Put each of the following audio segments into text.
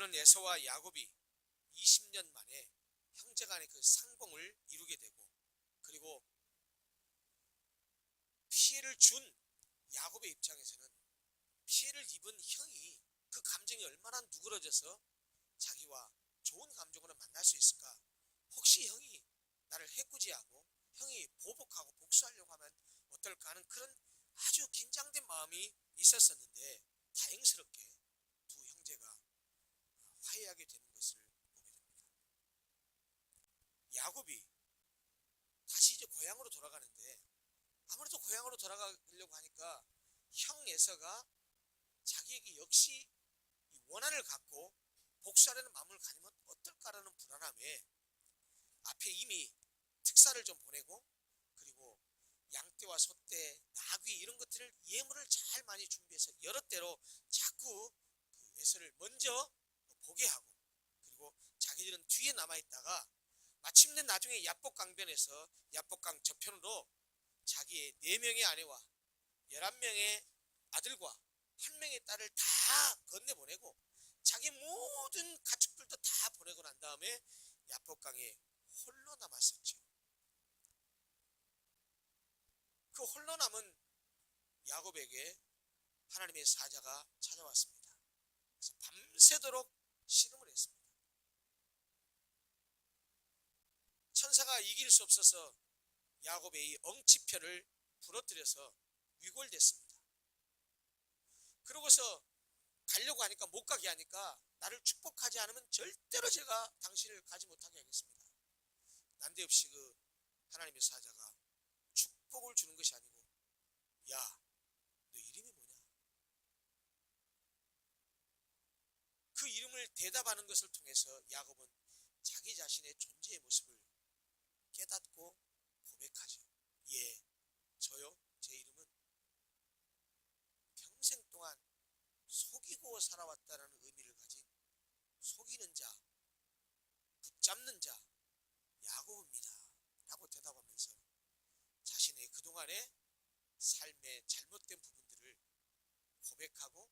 그러는 에서와 야곱이 20년 만에 형제간의 그 상봉을 이루게 되고, 그리고 피해를 준 야곱의 입장에서는 피해를 입은 형이 그 감정이 얼마나 누그러져서 자기와 좋은 감정으로 만날 수 있을까? 혹시 형이 나를 해코지하고 형이 보복하고 복수하려고 하면 어떨까 하는 그런 아주 긴장된 마음이 있었었는데, 다행스럽게 두 형제가 화해하게 되는 것을 보게 됩니다. 야곱이 다시 이제 고향으로 돌아가는데, 아무래도 고향으로 돌아가려고 하니까 형 에서가 자기에게 역시 원한을 갖고 복수하려는 마음을 가지면 어떨까라는 불안함에 앞에 이미 특사를 좀 보내고, 그리고 양떼와 소떼, 나귀 이런 것들을 예물을 잘 많이 준비해서 여러 대로 자꾸 그 에서를 먼저 보게 하고, 그리고 자기들은 뒤에 남아있다가 마침내 나중에 야복강변에서 야복강 저편으로 자기의 4명의 아내와 11명의 아들과 1명의 딸을 다 건네보내고 자기 모든 가축들도 다 보내고 난 다음에 야복강에 홀로 남았었죠. 그 홀로 남은 야곱에게 하나님의 사자가 찾아왔습니다. 그래서 밤새도록 씨름을 했습니다. 천사가 이길 수 없어서 야곱의 이 엉치표를 부러뜨려서 위골됐습니다. 그러고서 가려고 하니까, 못 가게 하니까, 나를 축복하지 않으면 절대로 제가 당신을 가지 못하게 하겠습니다. 난데없이 그 하나님의 사자가 축복을 주는 것이 아니고, 야, 너 이름이 뭐냐? 그 이름을 대답하는 것을 통해서 야곱은 자기 자신의 존재의 모습을 깨닫고 고백하죠. 예, 저요, 제 이름은 평생 동안 속이고 살아왔다는 의미를 가진 속이는 자, 붙잡는 자 야곱입니다 라고 대답하면서 자신의 그동안의 삶의 잘못된 부분들을 고백하고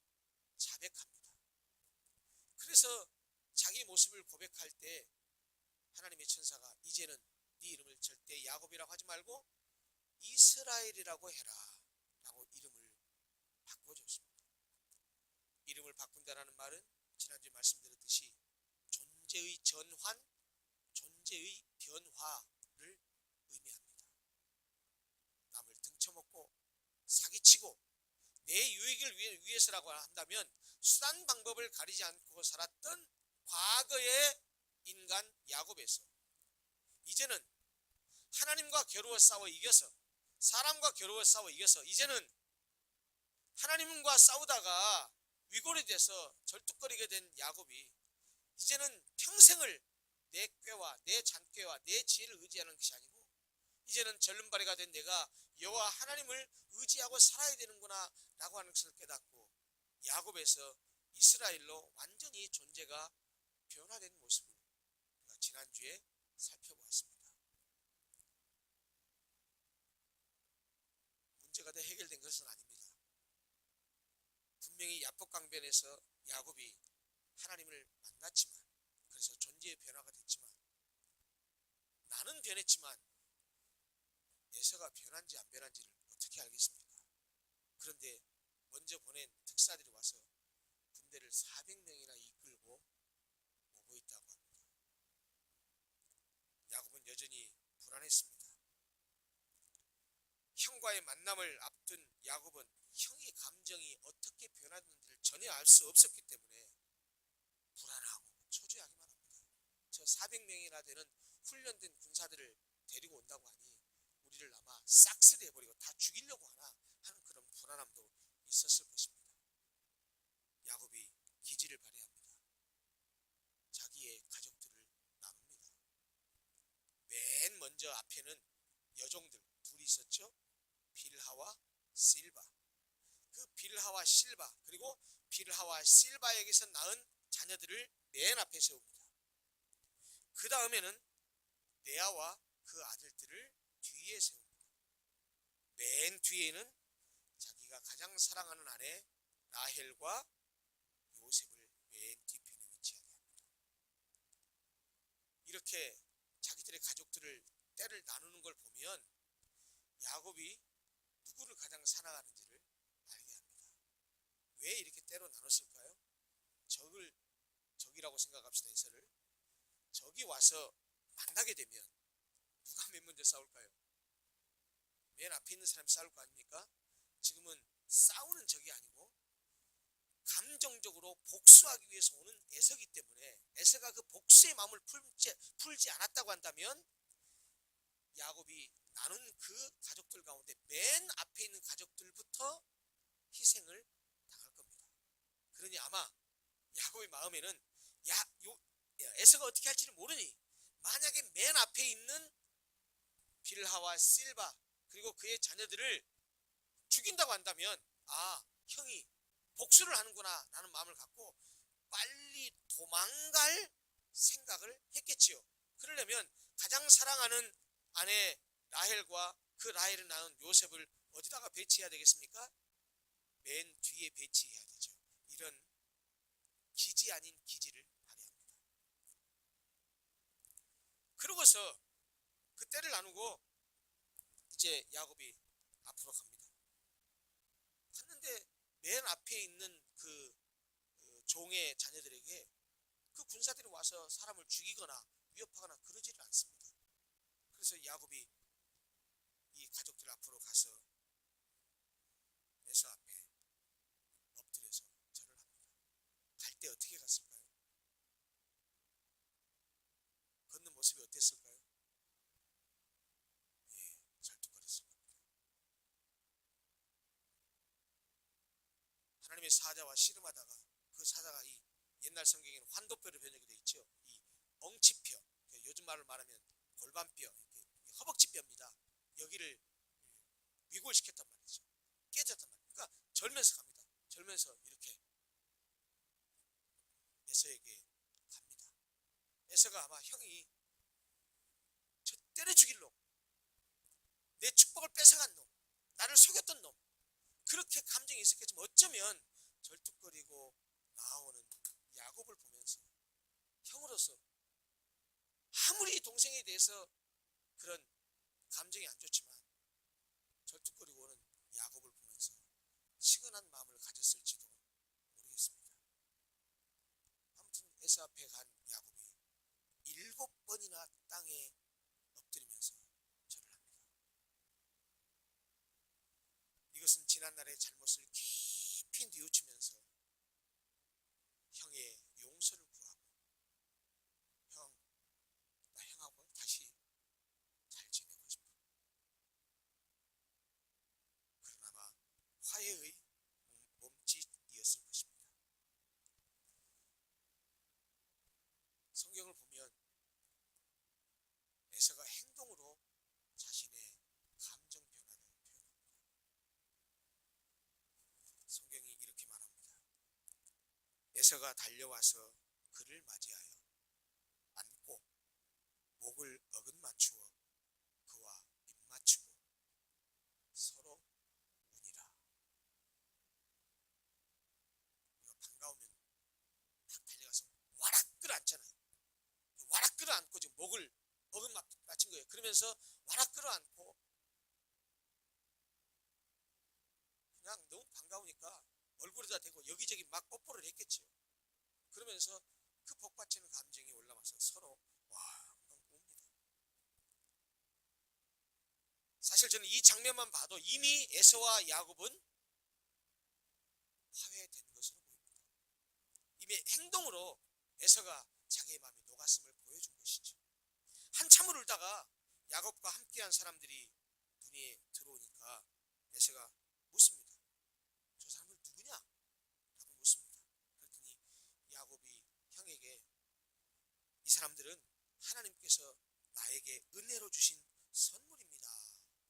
자백합니다. 그래서 자기 모습을 고백할 때 하나님의 천사가 이제는 네 이름을 절대 야곱이라고 하지 말고 이스라엘이라고 해라 라고 이름을 바꿔줬습니다. 이름을 바꾼다라는 말은 지난주에 말씀드렸듯이 존재의 전환, 존재의 변화를 의미합니다. 남을 등쳐먹고 사기치고 내 유익을 위해서라고 한다면 수단 방법을 가리지 않고 살았던 과거의 인간 야곱에서 이제는 하나님과 겨루어 싸워 이겨서, 사람과 겨루어 싸워 이겨서 이제는 하나님과 싸우다가 위골이 돼서 절뚝거리게 된 야곱이 이제는 평생을 내 꾀와 내 잔꾀와 내 지혜를 의지하는 것이 아니고 이제는 절름발이가 된 내가 여호와 하나님을 의지하고 살아야 되는구나 라고 하는 것을 깨닫고 야곱에서 이스라엘로 완전히 존재가 변화된 모습을 우리가 지난주에 살펴보았습니다. 문제가 다 해결된 것은 아닙니다. 분명히 야복강변에서 야곱이 하나님을 만났지만, 그래서 존재의 변화가 됐지만, 나는 변했지만 에서가 변한지 안 변한지를 어떻게 알겠습니까? 그런데 먼저 보낸 특사들이 와서 군대를 400명이나 이끌고 오고 있다고 합니다. 야곱은 여전히 불안했습니다. 형과의 만남을 앞둔 야곱은 형의 감정이 어떻게 변하는지를 전혀 알 수 없었기 때문에 불안하고 초조하기만 합니다. 저 400명이나 되는 훈련된 군사들을 데리고 온다고 하니 우리를 아마 싹쓸이해버리고 다 죽이려고 하나 하는 그런 불안함도 있었을 것입니다. 야곱이 기지를 발휘합니다. 자기의 가족들을 나눕니다. 맨 먼저 앞에는 여종들 둘이 있었죠. 빌하와 실바. 그 빌하와 실바, 그리고 빌하와 실바에게서 낳은 자녀들을 맨 앞에 세웁니다. 그 다음에는 레아와 그 아들들을 뒤에 세웁니다. 맨 뒤에는 자기가 가장 사랑하는 아내 라헬과 요셉을 맨 뒤편에 위치하게 합니다. 가족들을 때를 나누는 걸 보면 야곱이 누구를 가장 사랑하는지를 알게 합니다. 왜 이렇게 때로 나눴을까요? 적이라고 생각합시다. 에서를 적이 와서 만나게 되면 누가 맨 먼저 싸울까요? 맨 앞에 있는 사람이 싸울 거 아닙니까? 지금은 싸우는 적이 아니고 감정적으로 복수하기 위해서 오는 에서기 때문에 에서가 그 복수의 마음을 풀지 않았다고 한다면 야곱이 나눈 그 가족들 가운데 맨 앞에 있는 가족들부터 희생을 당할 겁니다. 그러니 아마 야곱의 마음에는 에서가 어떻게 할지를 모르니 만약에 맨 앞에 있는 빌하와 실바 그리고 그의 자녀들을 죽인다고 한다면 형이 복수를 하는구나 라는 마음을 갖고 빨리 도망갈 생각을 했겠지요. 그러려면 가장 사랑하는 아내 라헬과 그 라헬을 낳은 요셉을 어디다가 배치해야 되겠습니까? 맨 뒤에 배치해야 되죠. 이런 기지 아닌 기지를 발휘합니다. 그러고서 그 때를 나누고 이제 야곱이 앞으로 갑니다. 갔는데 맨 앞에 있는 그 종의 자녀들에게 그 군사들이 와서 사람을 죽이거나 위협하거나 그러지를 않습니다. 그래서 야곱이 이 가족들 앞으로 가서 에서 앞에 엎드려서 절을 합니다. 갈 때 어떻게 갔을까요? 걷는 모습이 어땠을까요? 절뚝거렸을 겁니다. 하나님의 사자와 씨름하다가 그 사자가 이 옛날 성경에는 환도뼈로 변형이 되어 있죠. 이 엉치뼈, 요즘 말로 말하면 골반뼈, 허벅지뼈입니다. 여기를 위골시켰단 말이죠. 깨졌단 말이죠. 그러니까 절면서 갑니다. 절면서 이렇게 에서에게 갑니다. 에서가 아마 형이 저 때려 죽일 놈, 내 축복을 뺏어간 놈, 나를 속였던 놈, 그렇게 감정이 있었겠지만 어쩌면 절뚝거리고 나오는 야곱을 보면서 형으로서 아무리 동생에 대해서 그런 감정이 안 좋지만 절뚝거리고 오는 야곱을 보면서 시근한 마음을 가졌을지도 모르겠습니다. 아무튼 에서 앞에 간 야곱이 7번이나 땅에 엎드리면서 절을 합니다. 이것은 지난날의 잘못을 깊이 뉘우치면서 형의 용서를 구하고 나 형하고 다시 잘 지내고 싶어. 그러나마 화해의 몸짓이었을 것입니다. 성경을 보면 에서가 행동으로 자신의 감정 변화를 표현합니다. 성경이 이렇게 말합니다. 에서가 달려와서 그를 맞이하여 안고 목을 어긋맞추어 그와 입맞추고 서로 우니라. 우리가 반가우면 막 달려가서 와락 끌어안잖아요. 와락 끌어안고 지금 목을 어긋맞힌 거예요. 그러면서 와락 끌어안고 그냥 너무 반가우니까 얼굴에다 대고 여기저기 막 뽀뽀를 했겠지요. 그러면서 그 복받치는 감정이 올라와서 서로 웁니다. 사실 저는 이 장면만 봐도 이미 에서와 야곱은 화해된 것으로 보입니다. 이미 행동으로 에서가 자기의 마음이 녹았음을 보여준 것이죠. 한참을 울다가 야곱과 함께한 사람들이 눈에 들어오니까 에서가 묻습니다. 저 사람들 누구냐? 라고 묻습니다. 그랬더니 야곱이 형에게 이 사람들은 하나님께서 나에게 은혜로 주신 선물입니다.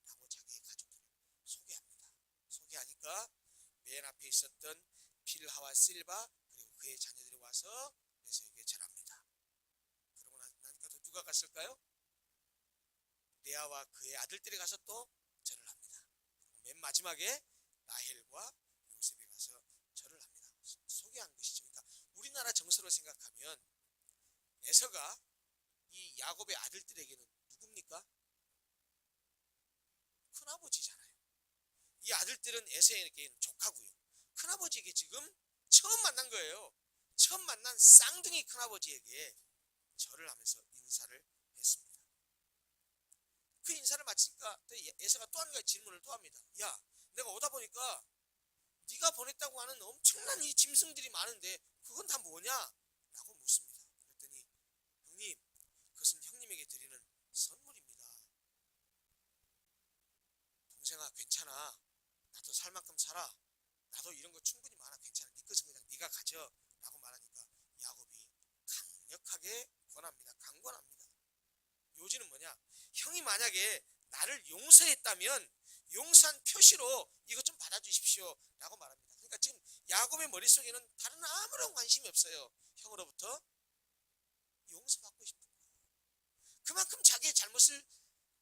라고 자기의 가족들을 소개합니다. 소개하니까 맨 앞에 있었던 빌하와 실바 그리고 그의 자녀들이 와서 에서에게 절합니다. 그러고 나니까 또 누가 갔을까요? 레아와 그의 아들들이 가서 또 절을 합니다. 맨 마지막에 라헬과 요셉이 가서 절을 합니다. 소개한 것이죠. 그러니까 우리나라 정서로 생각하면 에서가 이 야곱의 아들들에게는 누굽니까? 누굽니까? 큰아버지잖아요. 이 아들들은 에서에게 조카고요. 큰아버지에게 지금 처음 만난 거예요. 처음 만난 쌍둥이 큰아버지에게 절을 하면서 인사를 했습니다. 그 인사를 마치니까 에서가 또 한 가지 질문을 또 합니다. 야, 내가 오다 보니까 네가 보냈다고 하는 엄청난 이 짐승들이 많은데 그건 다 뭐냐? 라고 묻습니다. 그랬더니 형님, 그것은 형님에게 드리는 선물입니다. 동생아, 괜찮아. 나도 살 만큼 살아. 나도 이런 거 충분히 많아. 괜찮아. 네 것은 그냥 네가 가져. 라고 말하니까 야곱이 강력하게 권합니다. 강권합니다. 요지는 뭐냐? 형이 만약에 나를 용서했다면 용서한 표시로 이것 좀 받아주십시오. 라고 말합니다. 그러니까 지금 야곱의 머릿속에는 다른 아무런 관심이 없어요. 형으로부터 용서받고 싶은 거예요. 그만큼 자기의 잘못을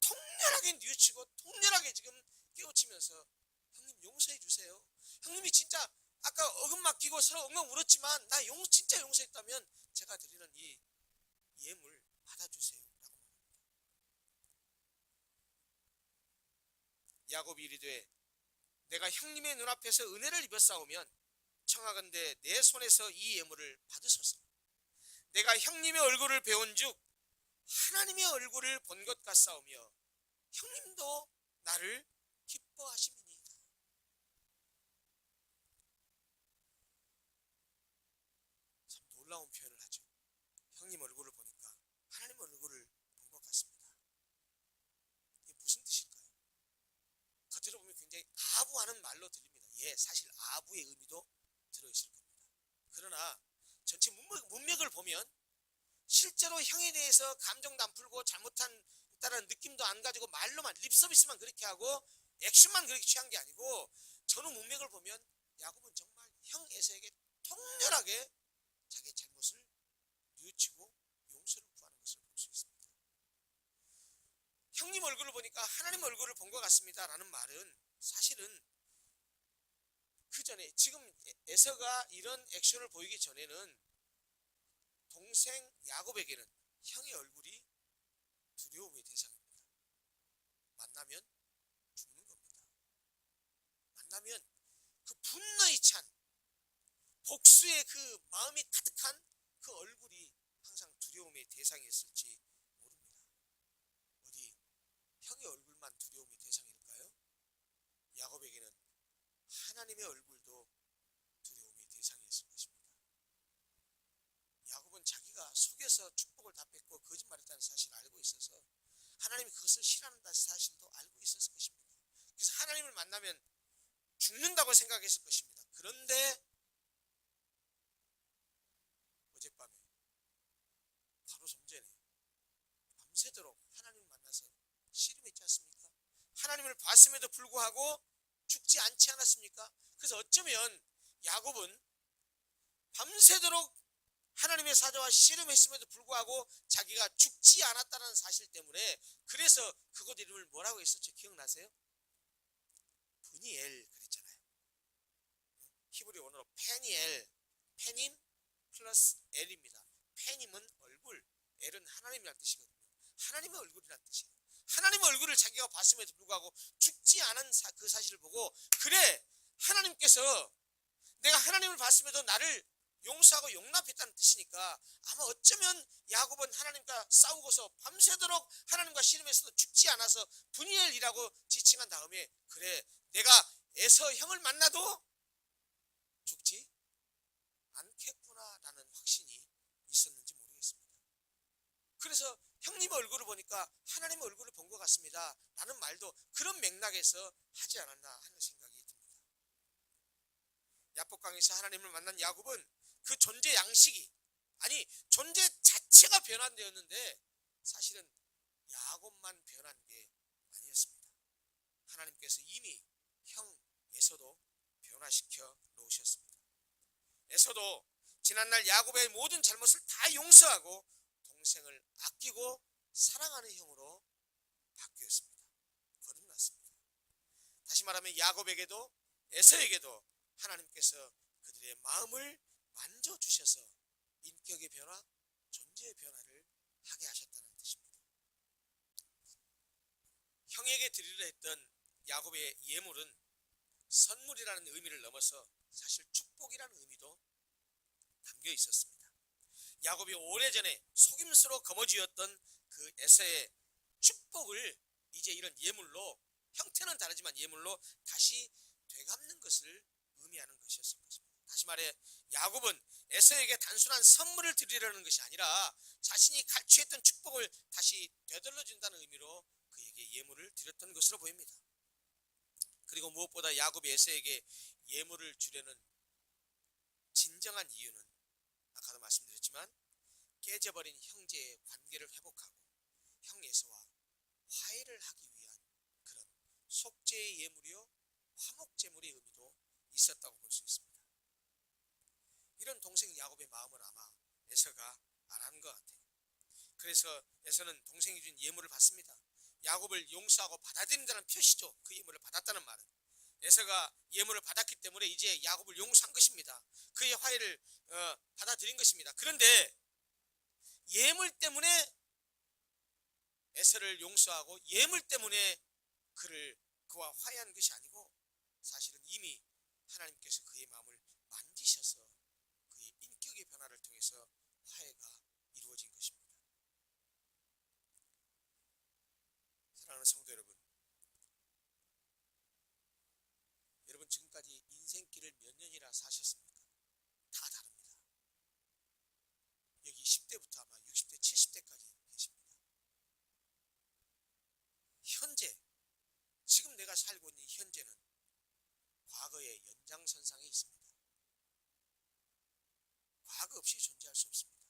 통렬하게 뉘우치고 통렬하게 지금 깨우치면서 형님 용서해 주세요. 형님이 진짜 아까 어금 맡기고 서로 엉엉 울었지만 나 진짜 용서했다면 제가 드리는 이 예물 받아주세요. 라고 말합니다. 야곱이 이르되 내가 형님의 눈앞에서 은혜를 입었사오면 청하건대 내 손에서 이 예물을 받으소서. 내가 형님의 얼굴을 배운즉 하나님의 얼굴을 본 것 같사오며 형님도 나를 기뻐하심이니이다. 참 놀라운 표현을 하죠. 형님 얼굴을 보니까 하나님 얼굴을 본 것 같습니다. 이게 무슨 뜻일까요? 겉으로 보면 굉장히 아부하는 말로 들립니다. 예, 사실 아부의 의미도 들어있을 겁니다. 그러나 전체 문맥을 보면 실제로 형에 대해서 감정도 안 풀고 잘못한다는 느낌도 안 가지고 말로만 립서비스만 그렇게 하고 액션만 그렇게 취한 게 아니고 전후 문맥을 보면 야곱은 정말 형 에서에게 통렬하게 자기의 잘못을 뉘우치고 용서를 구하는 것을 볼 수 있습니다. 형님 얼굴을 보니까 하나님 얼굴을 본 것 같습니다 라는 말은 사실은 그 전에 지금 에서가 이런 액션을 보이기 전에는 동생 야곱에게는 형의 얼굴이 두려움의 대상입니다. 만나면 죽는 겁니다. 만나면 그 분노에 찬 복수의 그 마음이 가득한 그 얼굴이 항상 두려움의 대상이었을지 모릅니다. 어디 형의 얼굴만 두려움의 대상일까요? 야곱에게는 하나님의 얼굴도 두려움의 대상이었을 것입니다. 야곱은 자기가 속여서 축복을 다 뺏고 거짓말했다는 사실을 알고 있어서 하나님이 그것을 싫어한다는 사실도 알고 있었을 것입니다. 그래서 하나님을 만나면 죽는다고 생각했을 것입니다. 그런데 어젯밤에 바로 좀 전에 밤새도록 하나님을 만나서 씨름했지 않습니까? 하나님을 봤음에도 불구하고 죽지 않지 않았습니까? 그래서 어쩌면 야곱은 밤새도록 하나님의 사자와 씨름했음에도 불구하고 자기가 죽지 않았다는 사실 때문에 그래서 그곳 이름을 뭐라고 했었죠? 기억나세요? 브니엘 그랬잖아요. 히브리 원어로 페니엘, 페님 플러스 엘입니다. 페님은 얼굴, 엘은 하나님이라는 뜻이거든요. 하나님의 얼굴이라는 뜻이에요. 하나님의 얼굴을 자기가 봤음에도 불구하고 죽지 않은 그 사실을 보고 그래 하나님께서 내가 하나님을 봤음에도 나를 용서하고 용납했다는 뜻이니까 아마 어쩌면 야곱은 하나님과 싸우고서 밤새도록 하나님과 씨름해서도 죽지 않아서 브니엘이라고 지칭한 다음에 그래 내가 에서 형을 만나도 죽지 않겠구나 라는 확신이 있었는지 모르겠습니다. 그래서 형님의 얼굴을 보니까 하나님의 얼굴을 본 것 같습니다 라는 말도 그런 맥락에서 하지 않았나 하는 생각이 듭니다. 야복강에서 하나님을 만난 야곱은 그 존재 양식이 아니 존재 자체가 변환되었는데 사실은 야곱만 변한 게 아니었습니다. 하나님께서 이미 형 에서도 변화시켜 놓으셨습니다. 에서도 지난날 야곱의 모든 잘못을 다 용서하고 동생을 아끼고 사랑하는 형으로 바뀌었습니다. 거듭났습니다. 다시 말하면 야곱에게도 에서에게도 하나님께서 그들의 마음을 만져주셔서 인격의 변화, 존재의 변화를 하게 하셨다는 뜻입니다. 야곱의 예물은 선물이라는 의미를 넘어서 사실 축복이라는 의미도 담겨 있었습니다. 야곱이 오래전에 속임수로 거머쥐었던 그 에서의 축복을 이제 이런 예물로, 형태는 다르지만 예물로 다시 되갚는 것을 의미하는 것이었을 것입니다. 다시 말해 야곱은 에서에게 단순한 선물을 드리려는 것이 아니라 자신이 갈취했던 축복을 다시 되돌려준다는 의미로 그에게 예물을 드렸던 것으로 보입니다. 그리고 무엇보다 야곱이 에서에게 예물을 주려는 진정한 이유는 아까도 말씀드렸지만 깨져버린 형제의 관계를 회복하고 형 에서와 화해를 하기 위한 그런 속죄의 예물이요 화목제물의 의미도 있었다고 볼 수 있습니다. 이런 동생 야곱의 마음을 아마 에서가 알아는 것 같아요. 그래서 에서는 동생이 준 예물을 받습니다. 야곱을 용서하고 받아들인다는 표시죠. 그 예물을 받았다는 말은 에서가 예물을 받았기 때문에 이제 야곱을 용서한 것입니다. 그의 화해를 받아들인 것입니다. 그런데 예물 때문에 에서를 용서하고 예물 때문에 그와 화해한 것이 아니고 사실은 이미 하나님께서 그의 마음을 만지셔서 그의 인격의 변화를 통해서 화해가 이루어진 것입니다. 사랑하는 성도 여러분, 여러분 지금까지 인생길을 몇 년이나 사셨습니까? 다 다릅니다. 여기 10대부터 아마 60대, 70대까지 계십니다. 현재, 지금 내가 살고 있는 현재는 과거의 연장선상에 있습니다. 과거 없이 존재할 수 없습니다.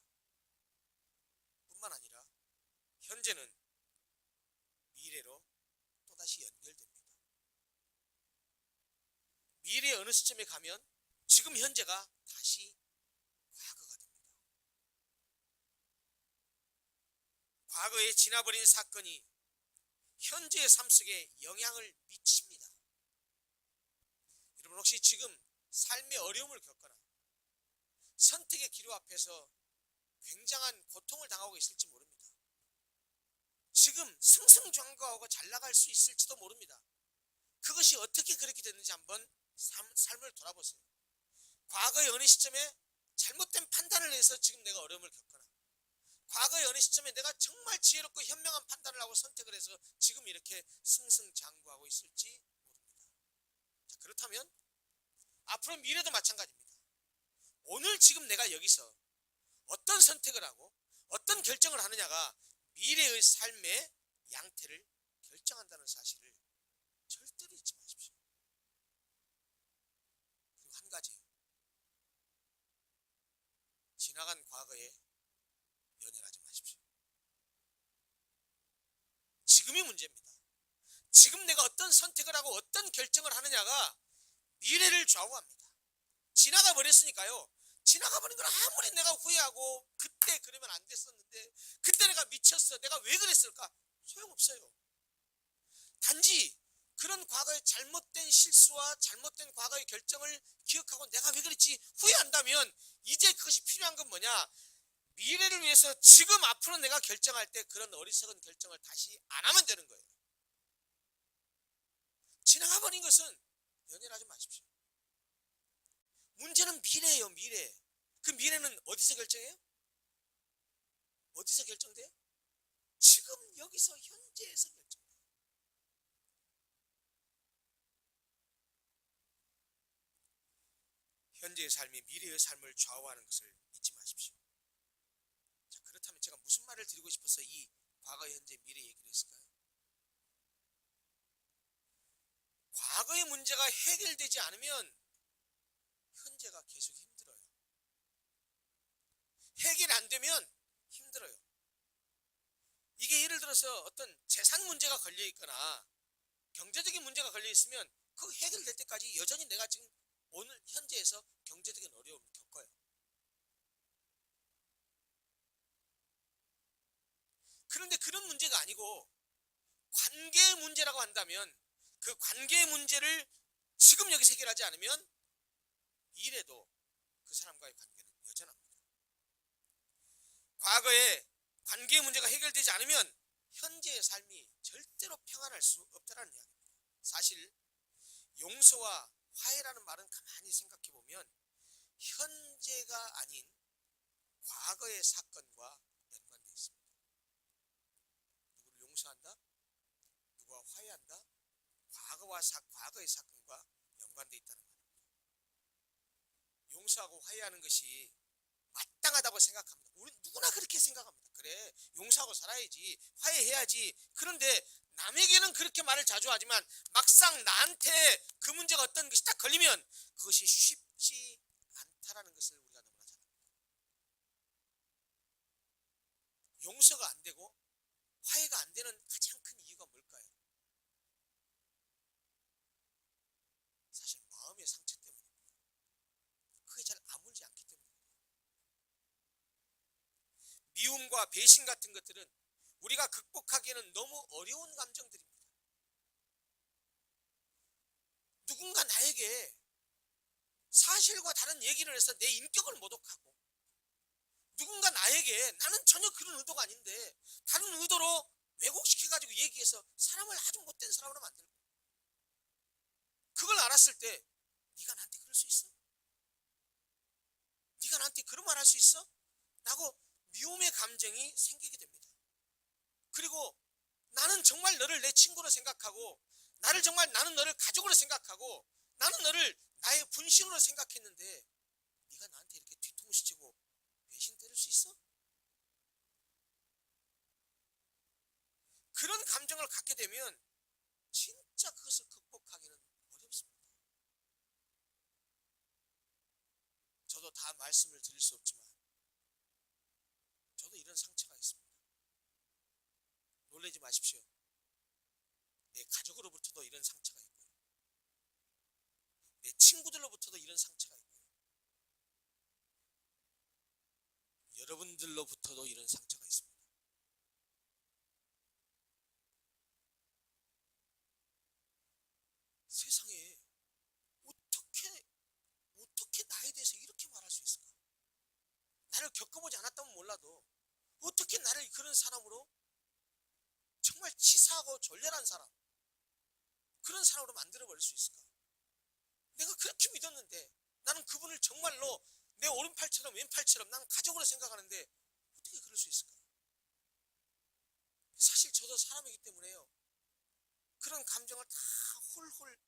뿐만 아니라 현재는 미래로 또다시 연결됩니다. 미래의 어느 시점에 가면 지금 현재가 다시 과거가 됩니다. 과거에 지나버린 사건이 현재의 삶 속에 영향을 미칩니다. 여러분 혹시 지금 삶의 어려움을 겪거나 선택의 기로 앞에서 굉장한 고통을 당하고 있을지 모릅니다. 지금 승승장구하고 잘 나갈 수 있을지도 모릅니다. 그것이 어떻게 그렇게 됐는지 한번 삶을 돌아보세요. 과거의 어느 시점에 잘못된 판단을 해서 지금 내가 어려움을 겪거나 과거의 어느 시점에 내가 정말 지혜롭고 현명한 판단을 하고 선택을 해서 지금 이렇게 승승장구하고 있을지 모릅니다. 자, 그렇다면 앞으로 미래도 마찬가지입니다. 오늘 지금 내가 여기서 어떤 선택을 하고 어떤 결정을 하느냐가 미래의 삶의 양태를 결정한다는 사실을 절대로 잊지 마십시오. 그리고 한 가지, 지나간 과거에 연연하지 마십시오. 지금이 문제입니다. 지금 내가 어떤 선택을 하고 어떤 결정을 하느냐가 미래를 좌우합니다. 지나가 버렸으니까요. 지나가 버린 걸 아무리 내가 후회하고 그때 그러면 안 됐었는데 그때 내가 미쳤어, 내가 왜 그랬을까? 소용없어요. 단지 그런 과거의 잘못된 실수와 잘못된 과거의 결정을 기억하고 내가 왜 그랬지 후회한다면 이제 그것이 필요한 건 뭐냐? 미래를 위해서 지금 앞으로 내가 결정할 때 그런 어리석은 결정을 다시 안 하면 되는 거예요. 지나가 버린 것은 연연하지 마십시오. 문제는 미래예요. 미래. 그 미래는 어디서 결정해요? 어디서 결정돼요? 지금 여기서 현재에서 결정돼요. 현재의 삶이 미래의 삶을 좌우하는 것을 잊지 마십시오. 자, 그렇다면 제가 무슨 말을 드리고 싶어서 이 과거, 현재, 미래 얘기를 했을까요? 과거의 문제가 해결되지 않으면 현재가 계속 힘들어요. 해결 안 되면 힘들어요. 이게 예를 들어서 어떤 재산 문제가 걸려 있거나 경제적인 문제가 걸려 있으면 그 해결될 때까지 여전히 내가 지금 오늘 현재에서 경제적인 어려움을 겪어요. 그런데 그런 문제가 아니고 관계의 문제라고 한다면 그 관계의 문제를 지금 여기서 해결하지 않으면 미래도 그 사람과의 관계는 여전합니다. 과거에 관계의 문제가 해결되지 않으면 현재의 삶이 절대로 평안할 수 없다는 이야기입니다. 사실 용서와 화해라는 말은 가만히 생각해 보면 현재가 아닌 과거의 사건과 연관되어 있습니다. 누구를 용서한다? 누구와 화해한다? 과거의 사건과 연관되어 있다는 말입니다. 용서하고 화해하는 것이 마땅하다고 생각합니다. 우리 누구나 그렇게 생각합니다. 그래, 용서하고 살아야지, 화해해야지. 그런데 남에게는 그렇게 말을 자주 하지만 막상 나한테 그 문제가 어떤 것이 딱 걸리면 그것이 쉽지 않다라는 것을 우리가 너무나 잘 압니다. 용서가 안 되고 화해가 안 되는 가장 큰 이유가 뭘까요? 사실 마음의 상처 때문입니다. 그게 잘 아물지 않기 때문입니다. 미움과 배신 같은 것들은 우리가 극복하기에는 너무 어려운 감정들입니다. 누군가 나에게 사실과 다른 얘기를 해서 내 인격을 모독하고, 누군가 나에게 나는 전혀 그런 의도가 아닌데 다른 의도로 왜곡시켜가지고 얘기해서 사람을 아주 못된 사람으로 만들고, 그걸 알았을 때 네가 나한테 그럴 수 있어? 네가 나한테 그런 말 할 수 있어? 라고 미움의 감정이 생기게 됩니다. 그리고 나는 정말 너를 내 친구로 생각하고, 나는 너를 가족으로 생각하고, 나는 너를 나의 분신으로 생각했는데 네가 나한테 이렇게 뒤통수 치고 배신 때릴 수 있어? 그런 감정을 갖게 되면 진짜 그것을 극복하기는 어렵습니다. 저도 다 말씀을 드릴 수 없지만 저도 이런 상처가 있습니다. 놀라지 마십시오. 내 가족으로부터도 이런 상처가 있고요, 내 친구들로부터도 이런 상처가 있고요, 여러분들로부터도 이런 상처가 있습니다. 세상에 어떻게 나에 대해서 이렇게 말할 수 있을까? 나를 겪어보지 않았다면 몰라도 어떻게 나를 그런 사람으로, 정말 치사하고 졸렬한 사람, 그런 사람으로 만들어버릴 수 있을까? 내가 그렇게 믿었는데, 나는 그분을 정말로 내 오른팔처럼 왼팔처럼 나는 가족으로 생각하는데 어떻게 그럴 수 있을까? 사실 저도 사람이기 때문에요, 그런 감정을 다 홀홀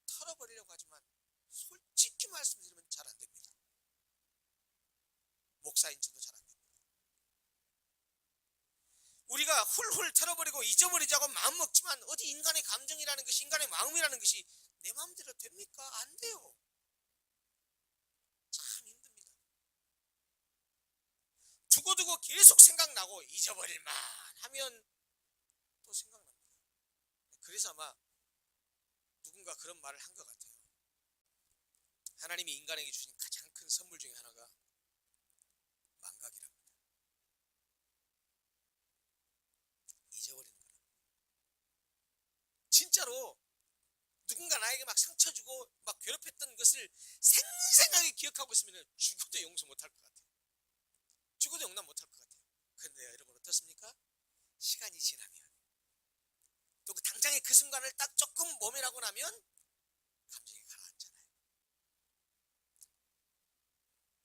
털어버리려고 하지만 솔직히 말씀드리면 잘 안 됩니다. 목사인 저도 잘 안 됩니다. 우리가 훌훌 털어버리고 잊어버리자고 마음먹지만 어디 인간의 감정이라는 것이, 인간의 마음이라는 것이 내 마음대로 됩니까? 안 돼요. 참 힘듭니다. 두고두고 계속 생각나고 잊어버릴만 하면 또 생각납니다. 그래서 아마 누군가 그런 말을 한 것 같아요. 하나님이 인간에게 주신 가장 큰 선물 중에 하나가 망각이랍니다. 잊어버리는 거랍니다. 진짜로 누군가 나에게 막 상처 주고 막 괴롭혔던 것을 생생하게 기억하고 있으면 죽어도 용서 못할 것 같아요. 죽어도 용납 못할 것 같아요. 그런데 여러분 어떻습니까? 시간이 지나면, 또 당장의 그 순간을 딱 조금 모면하고 나면 감정이 가라앉잖아요.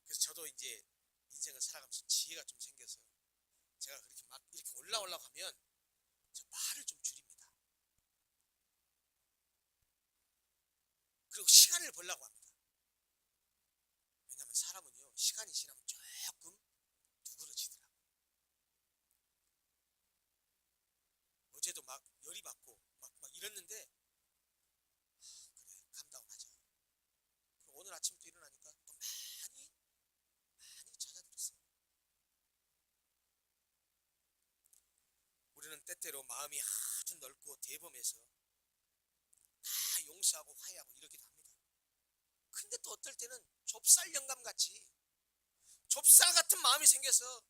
그래서 저도 이제 인생을 살아가면서 지혜가 좀 생겨서 제가 그렇게 막 이렇게 올라오려고 하면 저 말을 좀 줄입니다. 그리고 시간을 벌려고 합니다. 왜냐하면 사람은요, 시간이 지나면 조금 누그러지더라고요. 어제도 막 열이 받고 막 이랬는데 그래, 감다운하자. 그리고 오늘 아침부터 일어나니까 또 많이 찾아들었어요. 우리는 때때로 마음이 아주 넓고 대범해서 다 용서하고 화해하고 이러기도 합니다. 근데 또 어떨 때는 좁쌀 영감같이 좁쌀 같은 마음이 생겨서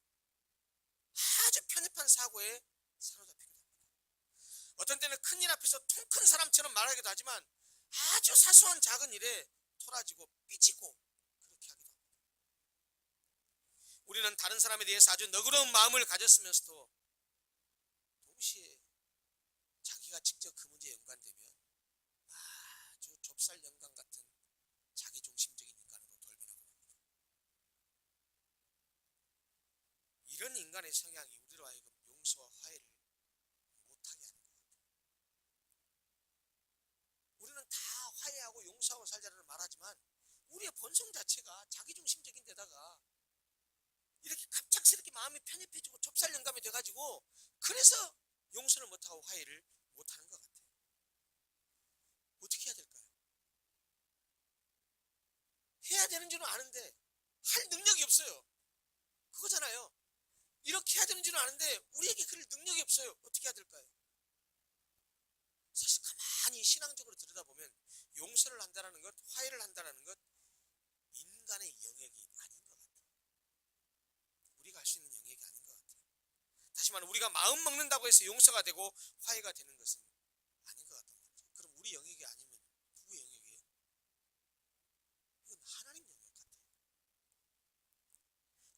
아주 편협한 사고에 사로잡히기도 합니다. 어떤 때는 큰 일 앞에서 통 큰 사람처럼 말하기도 하지만 아주 사소한 작은 일에 토라지고 삐지고 그렇게 하기도 합니다. 우리는 다른 사람에 대해서 아주 너그러운 마음을 가졌으면서도 동시에 자기가 직접 그 문제에 연관되면 좁쌀 영감 같은 자기중심적인 인간으로 돌변하고 맙니다. 이런 인간의 성향이 우리로 하여금 용서와 화해를 못하게 하는 것 같아요. 우리는 다 화해하고 용서하고 살자는 말하지만 우리의 본성 자체가 자기중심적인 데다가 이렇게 갑작스럽게 마음이 편협해지고 좁쌀 영감이 돼가지고 그래서 용서를 못하고 화해를 못하는 것 같아요. 어떻게 해야 될까요? 해야 되는 줄은 아는데 할 능력이 없어요. 그거잖아요. 이렇게 해야 되는 줄은 아는데 우리에게 그럴 능력이 없어요. 어떻게 해야 될까요? 사실 가만히 신앙적으로 들여다보면 용서를 한다는 것, 화해를 한다는 것 인간의 영역이 아닌 것 같아요. 우리가 할 수 있는 영역이 아닌 것 같아요. 다시 말하면 우리가 마음 먹는다고 해서 용서가 되고 화해가 되는 것은 아닌 것 같단 말이죠. 그럼 우리 영역이 아니면 누구 영역이에요? 이건 하나님 영역 같아요.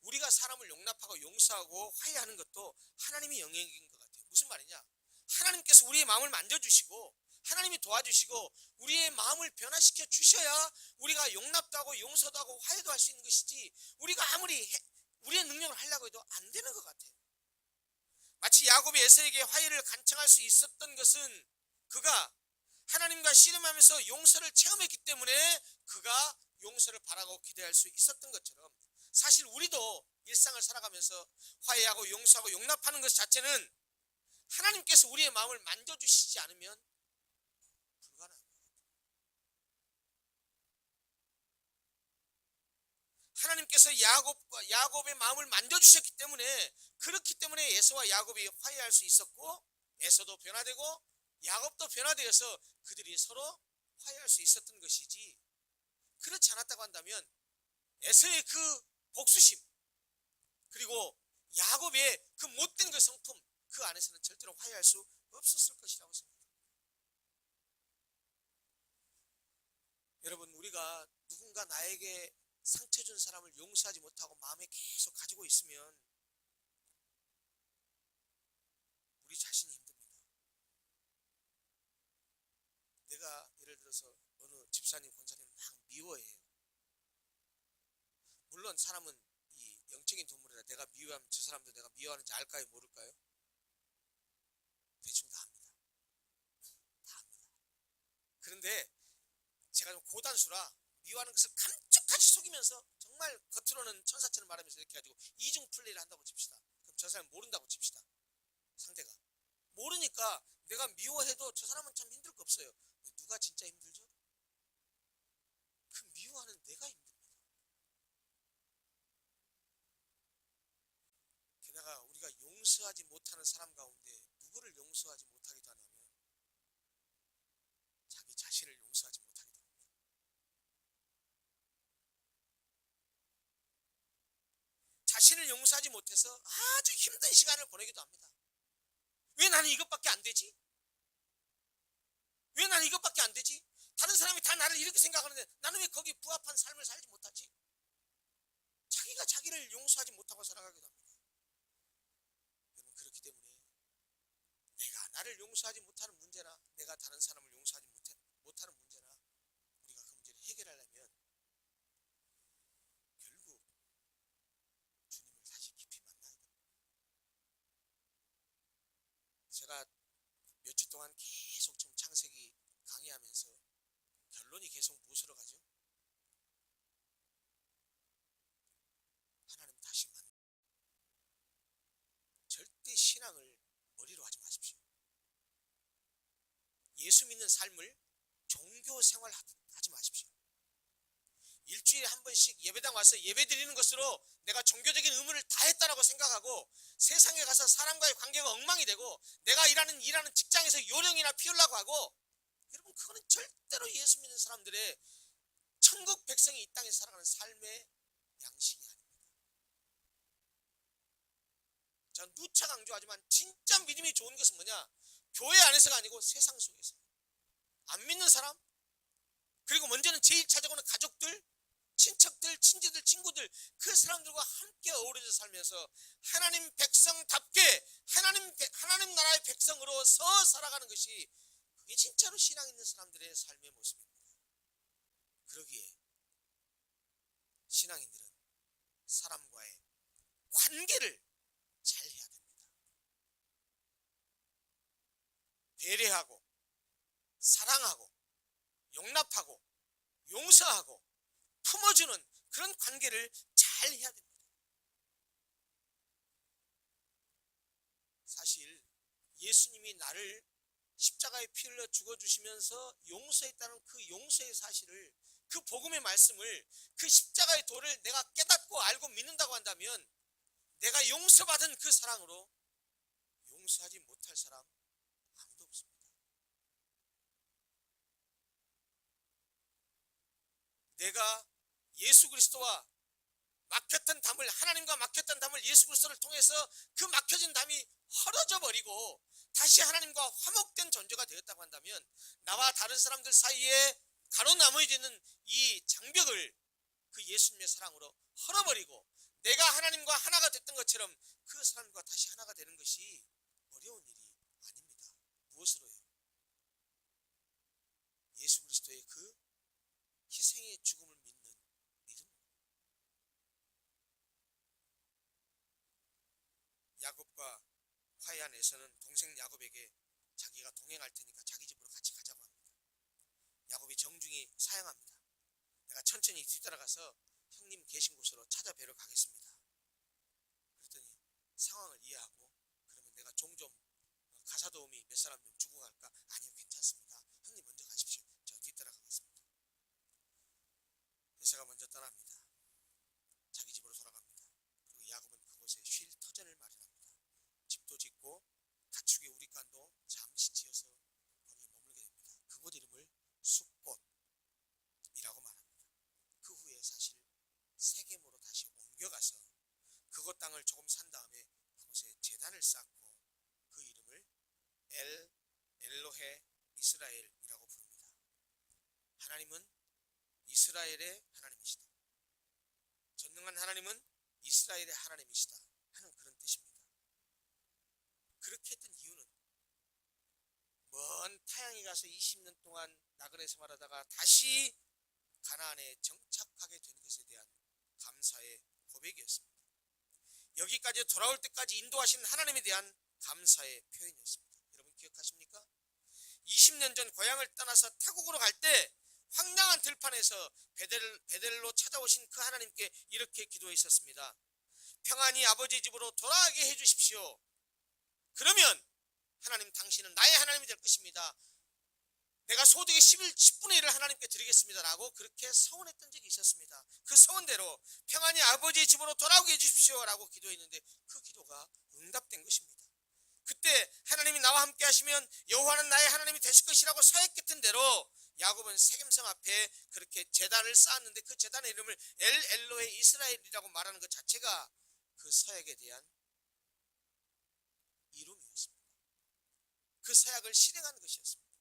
우리가 사람을 용납하고 용서하고 화해하는 것도 하나님의 영역인 것 같아요. 무슨 말이냐? 하나님께서 우리의 마음을 만져주시고 하나님이 도와주시고 우리의 마음을 변화시켜 주셔야 우리가 용납도 하고 용서도 하고 화해도 할 수 있는 것이지 우리가 아무리 우리의 능력을 하려고 해도 안 되는 것 같아요. 마치 야곱이 에서에게 화해를 간청할 수 있었던 것은 그가 하나님과 씨름하면서 용서를 체험했기 때문에 그가 용서를 바라고 기대할 수 있었던 것처럼 사실 우리도 일상을 살아가면서 화해하고 용서하고 용납하는 것 자체는 하나님께서 우리의 마음을 만져주시지 않으면 불가능한 것 같아요. 하나님께서 야곱의 마음을 만져주셨기 때문에 그렇기 때문에 에서와 야곱이 화해할 수 있었고 에서도 변화되고 야곱도 변화되어서 그들이 서로 화해할 수 있었던 것이지 그렇지 않았다고 한다면 에서의 그 복수심 그리고 야곱의 그 못된 그 성품 그 안에서는 절대로 화해할 수 없었을 것이라고 생각합니다. 여러분 우리가 누군가 나에게 상처 준 사람을 용서하지 못하고 마음에 계속 가지고 있으면 우리 자신이 힘듭니다. 내가 예를 들어서 어느 집사님, 권사님 막 미워해요. 물론 사람은 이 영적인 동물이라 내가 미워하면 저 사람도 내가 미워하는지 알까요? 모를까요? 대충 다 합니다. 다 합니다. 그런데 제가 좀 고단수라 미워하는 것을 감쪽같이 속이면서 정말 겉으로는 천사처럼 말하면서 이렇게 가지고 이중플레이를 한다고 칩시다. 그럼 저 사람은 모른다고 칩시다. 상대가 모르니까 내가 미워해도 저 사람은 참 힘들 거 없어요. 누가 진짜 힘들죠? 그 미워하는 내가 힘듭니다. 게다가 우리가 용서하지 못하는 사람 가운데 누구를 용서하지 못하기도 하냐면 자기 자신을 용서하지 못하기도 합니다. 자신을 용서하지 못해서 아주 힘든 시간을 보내기도 합니다. 왜 나는 이것밖에 안 되지? 왜 나는 이것밖에 안 되지? 다른 사람이 다 나를 이렇게 생각하는데 나는 왜 거기에 부합한 삶을 살지 못하지? 자기가 자기를 용서하지 못하고 살아가기도 합니다. 여러분 그렇기 때문에 내가 나를 용서하지 못하는 문제나 내가 다른 사람을 용서하지 못하는 문제나 우리가 그 문제를 해결하려면 결국 주님을 다시 깊이 만나야 됩니다. 제가 며칠 동안 계속 지금 창세기 강의하면서 결론이 계속 무엇으로 가죠? 하나님 다시 만나. 절대 신앙을 머리로 하지 마십시오. 예수 믿는 삶을 종교 생활 하지 마십시오. 일주일에 한 번씩 예배당 와서 예배 드리는 것으로 내가 종교적인 의무를 다했다라고 생각하고 세상에 가서 사람과의 관계가 엉망이 되고 내가 일하는 직장에서 요령이나 피우려고 하고 여러분 그거는 절대로 예수 믿는 사람들의 천국 백성이 이 땅에 살아가는 삶의 양식이 아닙니다. 자, 누차 강조하지만 진짜 믿음이 좋은 것은 뭐냐? 교회 안에서가 아니고 세상 속에서 안 믿는 사람 그리고 먼저는 제일 찾아오는 가족들 친척들, 친지들, 친구들 그 사람들과 함께 어우러져 살면서 하나님 백성답게 하나님 나라의 백성으로서 살아가는 것이 그게 진짜로 신앙 있는 사람들의 삶의 모습입니다. 그러기에 신앙인들은 사람과의 관계를 잘 해야 됩니다. 배려하고 사랑하고 용납하고 용서하고 품어주는 그런 관계를 잘 해야 됩니다. 사실 예수님이 나를 십자가에 피 흘려 죽어주시면서 용서했다는 그 용서의 사실을, 그 복음의 말씀을, 그 십자가의 도를 내가 깨닫고 알고 믿는다고 한다면 내가 용서받은 그 사랑으로 용서하지 못할 사람 아무도 없습니다. 내가 예수 그리스도와 막혔던 담을, 하나님과 막혔던 담을 예수 그리스도를 통해서 그 막혀진 담이 헐어져 버리고 다시 하나님과 화목된 존재가 되었다고 한다면 나와 다른 사람들 사이에 가로나무에 있는 이 장벽을 그 예수님의 사랑으로 헐어버리고 내가 하나님과 하나가 됐던 것처럼 그 사람과 다시 하나가 되는 것이 어려운 일이 아닙니다. 무엇으로요? 예수 그리스도의 그 희생의 죽음을 믿는 믿음. 야곱과 화해한 에서는 동생 야곱에게 자기가 동행할 테니까 자기 집으로 같이 가자고 합니다. 야곱이 정중히 사양합니다. 내가 천천히 뒤따라가서 형님 계신 곳으로 찾아뵈러 가겠습니다. 그랬더니 상황을 이해하고 그러면 내가 종좀 가사 도우미 몇 사람 좀 주고 갈까? 아니요, 괜찮습니다. 형님 먼저 가십시오. 저 뒤따라가겠습니다. 에서가 먼저 떠납니다. 자기 집으로 돌아갑니다. 그리고 야곱은 그곳에 쉴 터전을 마련합니다. 집도 짓고 가축의 우리간도 잠시 지어서 거기에 머물게 됩니다. 그곳 이름을 숫곳이라고 말합니다. 그 후에 사실 세겜으로 다시 옮겨가서 그곳 땅을 조금 산 다음에 그곳에 제단을 쌓고 그 이름을 엘로헤 이스라엘이라고 부릅니다. 하나님은 이스라엘의 하나님이시다. 전능한 하나님은 이스라엘의 하나님이시다 하는 그런 뜻입니다. 그렇게 했던 이유는 먼 타향에 가서 20년 동안 나그네 생활하다가 다시 가나안에 정착하게 된 것에 대한 감사의 고백이었습니다. 여기까지 돌아올 때까지 인도하신 하나님에 대한 감사의 표현이었습니다. 여러분 기억하십니까? 20년 전 고향을 떠나서 타국으로 갈 때 황량한 들판에서 베델로 찾아오신 그 하나님께 이렇게 기도했었습니다. 평안히 아버지 집으로 돌아가게 해주십시오. 그러면 하나님 당신은 나의 하나님이 될 것입니다. 내가 소득의 10분의 1을 하나님께 드리겠습니다 라고 그렇게 서원했던 적이 있었습니다. 그 서원대로 평안히 아버지 집으로 돌아오게 해주십시오 라고 기도했는데 그 기도가 응답된 것입니다. 그때 하나님이 나와 함께 하시면 여호와는 나의 하나님이 되실 것이라고 서약했던 대로 야곱은 세겜성 앞에 그렇게 제단을 쌓았는데 그 제단의 이름을 엘로헤 이스라엘이라고 말하는 것 자체가 그 서약에 대한 이름이었습니다. 그 서약을 실행한 것이었습니다.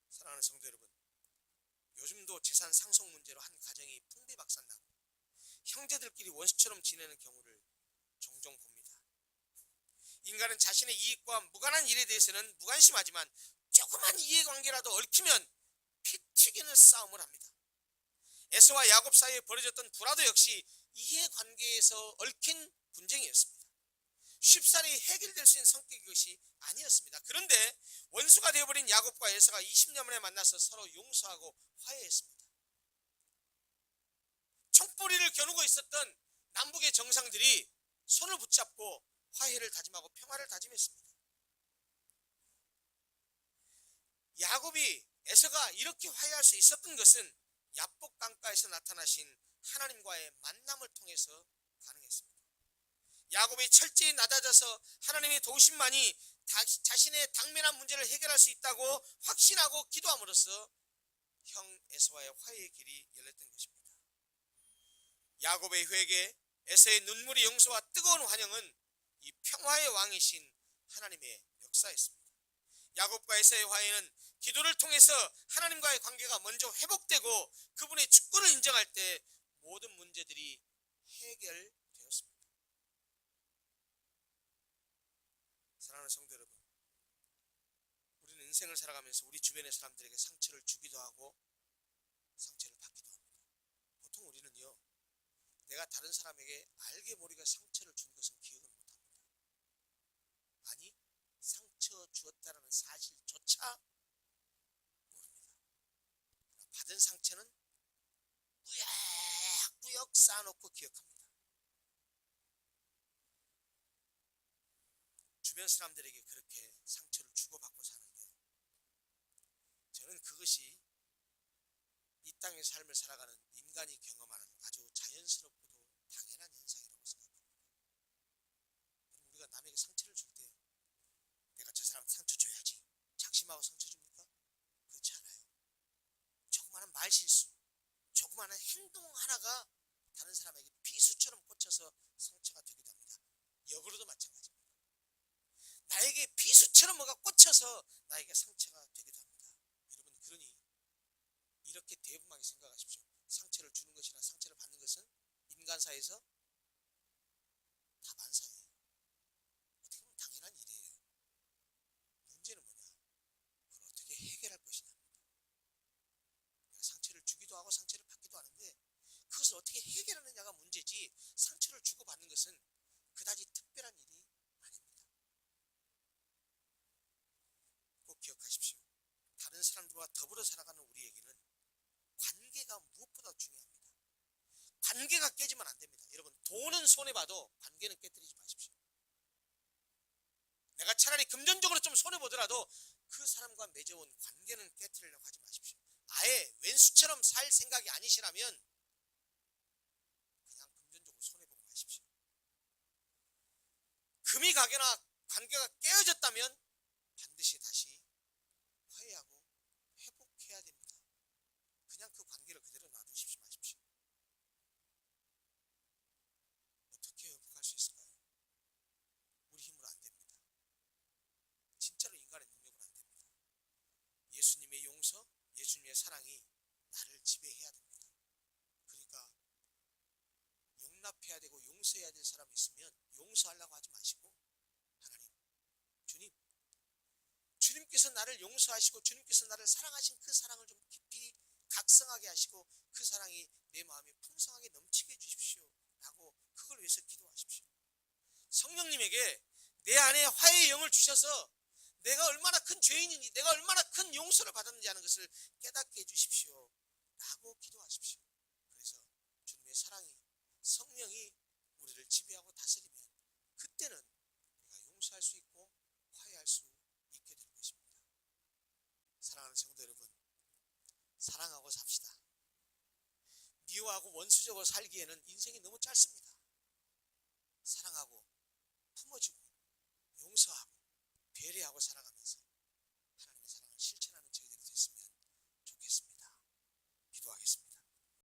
사랑하는 성도 여러분, 요즘도 재산 상속 문제로 한 가정이 풍비박산나고 형제들끼리 원수처럼 지내는 경우를 종종 봅니다. 인간은 자신의 이익과 무관한 일에 대해서는 무관심하지만 조그만 이해관계라도 얽히면 피 튀기는 싸움을 합니다. 에서와 야곱 사이에 벌어졌던 불화도 역시 이해관계에서 얽힌 분쟁이었습니다. 쉽사리 해결될 수 있는 성격의 것이 아니었습니다. 그런데 원수가 되어버린 야곱과 에서가 20년 만에 만나서 서로 용서하고 화해했습니다. 총뿌리를 겨누고 있었던 남북의 정상들이 손을 붙잡고 화해를 다짐하고 평화를 다짐했습니다. 야곱이 에서가 이렇게 화해할 수 있었던 것은 야복 강가에서 나타나신 하나님과의 만남을 통해서 가능했습니다. 야곱이 철저히 낮아져서 하나님의 도우심만이 자신의 당면한 문제를 해결할 수 있다고 확신하고 기도함으로써 형 에서와의 화해의 길이 열렸던 것입니다. 야곱의 회개, 에서의 눈물의 용서와 뜨거운 환영은 이 평화의 왕이신 하나님의 역사였습니다. 야곱과 에서의 화해는 기도를 통해서 하나님과의 관계가 먼저 회복되고 그분의 주권을 인정할 때 모든 문제들이 해결되었습니다. 사랑하는 성도 여러분, 우리는 인생을 살아가면서 우리 주변의 사람들에게 상처를 주기도 하고 상처를 받기도 합니다. 보통 우리는요, 내가 다른 사람에게 알게 모르게 상처를 준 것은 기억을 못합니다. 아니, 상처 주었다는 사실조차 모릅니다. 받은 상처는 꾸역꾸역 쌓아놓고 기억합니다. 주변 사람들에게 그렇게 상처를 주고받고 사는데, 저는 그것이 이 땅의 삶을 살아가는 인간이 경험하는 아주 자연스럽고도 당연한 현상이라고 생각합니다. 우리가 남에게 상처를 줄 때 내가 저 사람한테 상처 줘야지 작심하고 상처 줍니까? 그렇지 않아요. 조그마한 말실수, 조그마한 행동 하나가 다른 사람에게 비수처럼 꽂혀서 상처가 되기도 합니다. 역으로도 마찬가지입니다. 나에게 비수처럼 뭐가 꽂혀서 나에게 상처가 되기도 합니다. 여러분, 그러니 이렇게 대분하게 생각하십시오. 상처를 주는 것이나 상처를 받는 것은 인간사에서 다반사예요. 어떻게 보면 당연한 일이에요. 문제는 뭐냐? 그걸 어떻게 해결할 것이냐입니다. 상처를 주기도 하고 상처를 받기도 하는데 그것을 어떻게 해결하느냐가 문제지, 상처를 주고받는 것은 그다지 특별한 일이 아닙니다. 꼭 기억하십시오. 다른 사람들과 더불어 살아가는 우리에게는 관계가 무엇보다 중요합니다. 관계가 깨지면 안 됩니다. 여러분, 돈은 손해봐도 관계는 깨뜨리지 마십시오. 내가 차라리 금전적으로 좀 손해보더라도 그 사람과 맺어온 관계는 깨뜨리려고 하지 마십시오. 아예 왼수처럼 살 생각이 아니시라면 그냥 금전적으로 손해보고 마십시오. 금이 가거나 관계가 깨어졌다면 반드시 다시 화해하고 회복해야 됩니다. 그냥 그 관계를 그대로 놔두십시오 마십시오. 어떻게 회복할 수 있을까요? 우리 힘으로 안 됩니다. 진짜로 인간의 능력으로 안 됩니다. 예수님의 용서, 예수님의 사랑이 나를 지배해야 됩니다. 그러니까 용납해야 되고 용서해야 될 사람이 있으면 용서하려고 하지 마시고, 하나님, 주님께서 나를 용서하시고 주님께서 나를 사랑하신 그 사랑을 좀 깊이 각성하게 하시고 그 사랑이 내 마음에 풍성하게 넘치게 해주십시오 라고 그걸 위해서 기도하십시오. 성령님에게 내 안에 화해의 영을 주셔서 내가 얼마나 큰 죄인인지, 내가 얼마나 큰 용서를 받았는지 하는 것을 깨닫게 해주십시오 라고 기도하십시오. 그래서 주님의 사랑이, 성령이 우리를 지배하고 다스리면 그때는 우리가 용서할 수 있고 화해할 수 있게 될 것입니다. 사랑하는 성도 여러분, 사랑하고 삽시다. 미워하고 원수적으로 살기에는 인생이 너무 짧습니다. 사랑하고 품어주고 용서하고 배려하고 살아가는